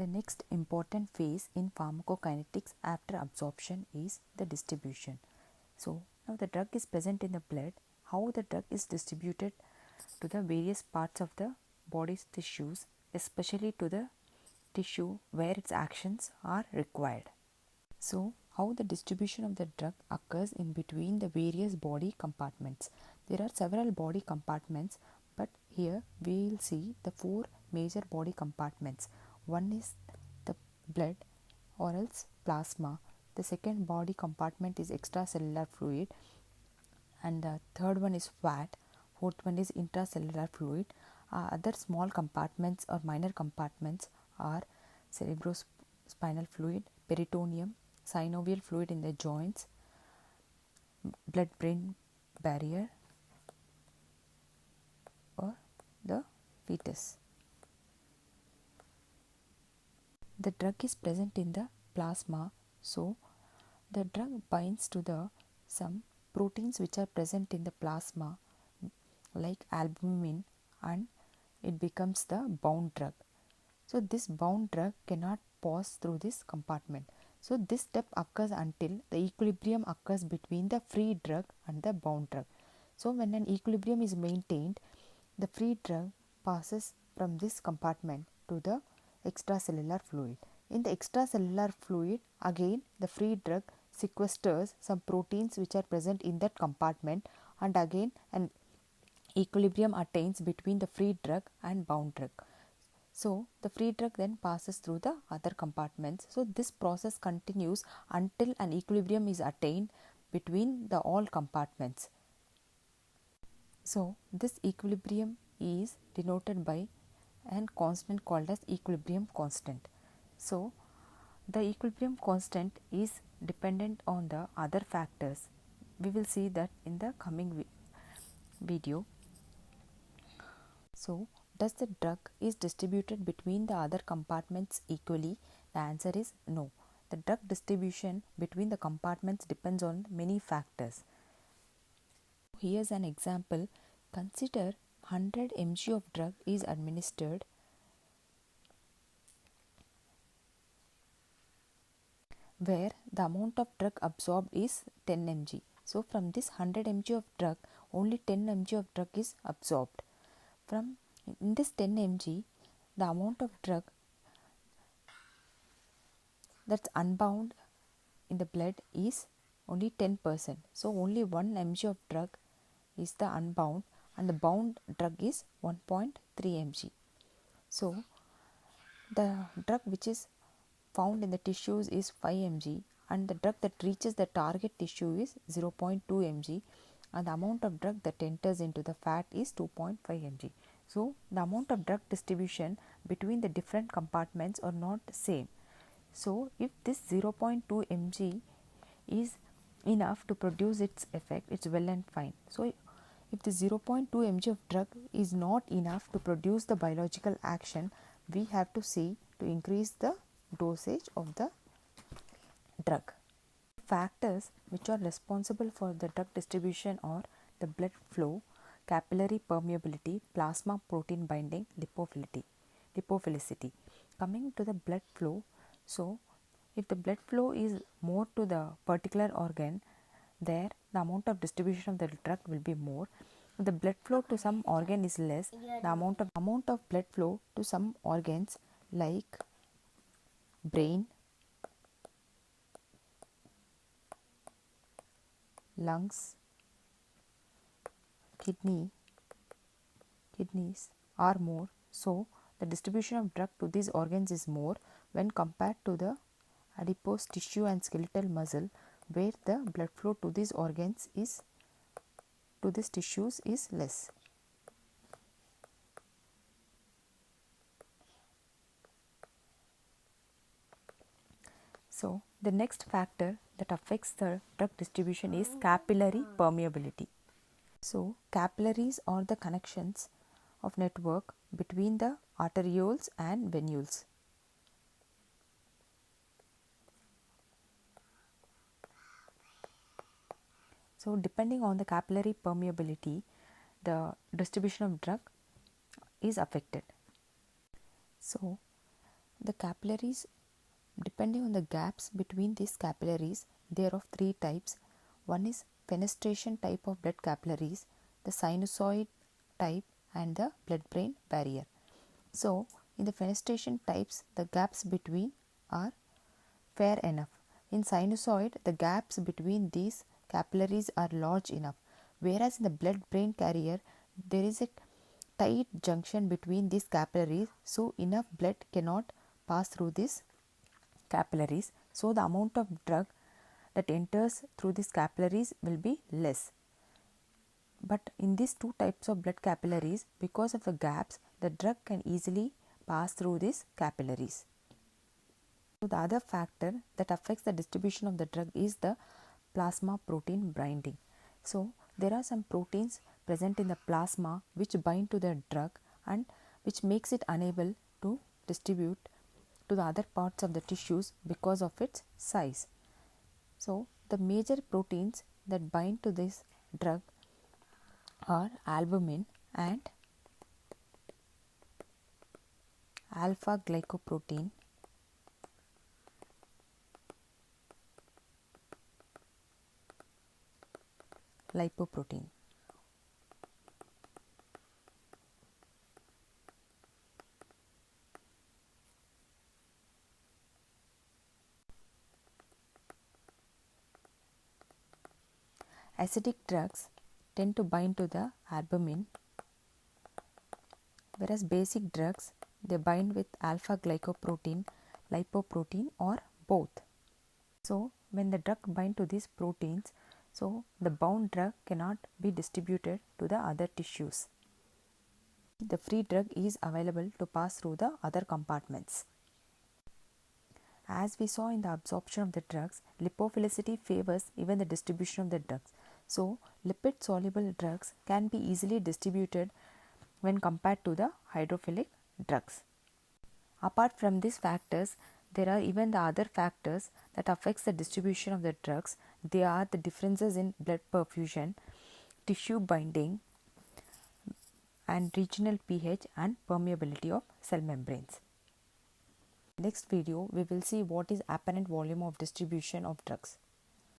The next important phase in pharmacokinetics after absorption is the distribution. So now the drug is present in the blood. How the drug is distributed to the various parts of the body's tissues, especially to the tissue where its actions are required. So how the distribution of the drug occurs in between the various body compartments. There are several body compartments, but here we will see the four major body compartments. One is the blood or else plasma. The second body compartment is extracellular fluid, and the third one is fat. Fourth one is intracellular fluid. Other small compartments or minor compartments are cerebrospinal fluid, peritoneum, synovial fluid in the joints, blood-brain barrier, or the fetus. The drug is present in the plasma, so the drug binds to the some proteins which are present in the plasma like albumin, and it becomes the bound drug. So this bound drug cannot pass through this compartment. So this step occurs until the equilibrium occurs between the free drug and the bound drug. So when an equilibrium is maintained, the free drug passes from this compartment to the extracellular fluid. In the extracellular fluid, again the free drug sequesters some proteins which are present in that compartment, and again an equilibrium attains between the free drug and bound drug. So the free drug then passes through the other compartments. So this process continues until an equilibrium is attained between the all compartments. So this equilibrium is denoted by a constant called as equilibrium constant. So the equilibrium constant is dependent on the other factors. We will see that in the coming video. So does the drug is distributed between the other compartments equally? The answer is no. The drug distribution between the compartments depends on many factors. Here's an example. Consider 100 mg of drug is administered where the amount of drug absorbed is 10 mg. So from this 100 mg of drug, only 10 mg of drug is absorbed. From in this 10 mg, the amount of drug that's unbound in the blood is only 10%. So only 1 mg of drug is the unbound, and the bound drug is 1.3 mg. So the drug which is found in the tissues is 5 mg, and the drug that reaches the target tissue is 0.2 mg, and the amount of drug that enters into the fat is 2.5 mg. So the amount of drug distribution between the different compartments are not same. So if this 0.2 mg is enough to produce its effect, it's well and fine. So if the 0.2 mg of drug is not enough to produce the biological action, we have to see to increase the dosage of the drug. Factors which are responsible for the drug distribution are the blood flow, capillary permeability, plasma protein binding, lipophilicity. Coming to the blood flow, so if the blood flow is more to the particular organ, there the amount of distribution of the drug will be more. If the blood flow to some organ is less, the amount of blood flow to some organs like brain, lungs, kidneys are more. So the distribution of drug to these organs is more when compared to the adipose tissue and skeletal muscle, where the blood flow to these organs is to these tissues is less. So the next factor that affects the drug distribution is capillary permeability. So capillaries are the connections of network between the arterioles and venules. So depending on the capillary permeability, the distribution of drug is affected. So The capillaries, depending on the gaps between these capillaries, they are of three types. One is fenestration type of blood capillaries, the sinusoid type, and the blood-brain barrier. So, in the fenestration types, the gaps between are fair enough. In sinusoid, the gaps between these capillaries are large enough, whereas in the blood-brain carrier, there is a tight junction between these capillaries, so enough blood cannot pass through these capillaries, so the amount of drug that enters through these capillaries will be less. But in these two types of blood capillaries, because of the gaps, the drug can easily pass through these capillaries. So the other factor that affects the distribution of the drug is the plasma protein binding. So there are some proteins present in the plasma which bind to the drug and which makes it unable to distribute to the other parts of the tissues because of its size. So the major proteins that bind to this drug are albumin and alpha glycoprotein, lipoprotein. Acidic drugs tend to bind to the albumin, whereas basic drugs they bind with alpha glycoprotein, lipoprotein, or both. So when the drug bind to these proteins, so the bound drug cannot be distributed to the other tissues. The free drug is available to pass through the other compartments. As we saw in the absorption of the drugs, lipophilicity favors even the distribution of the drugs. So lipid soluble drugs can be easily distributed when compared to the hydrophilic drugs. Apart from these factors, there are even the other factors that affects the distribution of the drugs. They are the differences in blood perfusion, tissue binding, and regional pH and permeability of cell membranes. Next video, we will see what is apparent volume of distribution of drugs.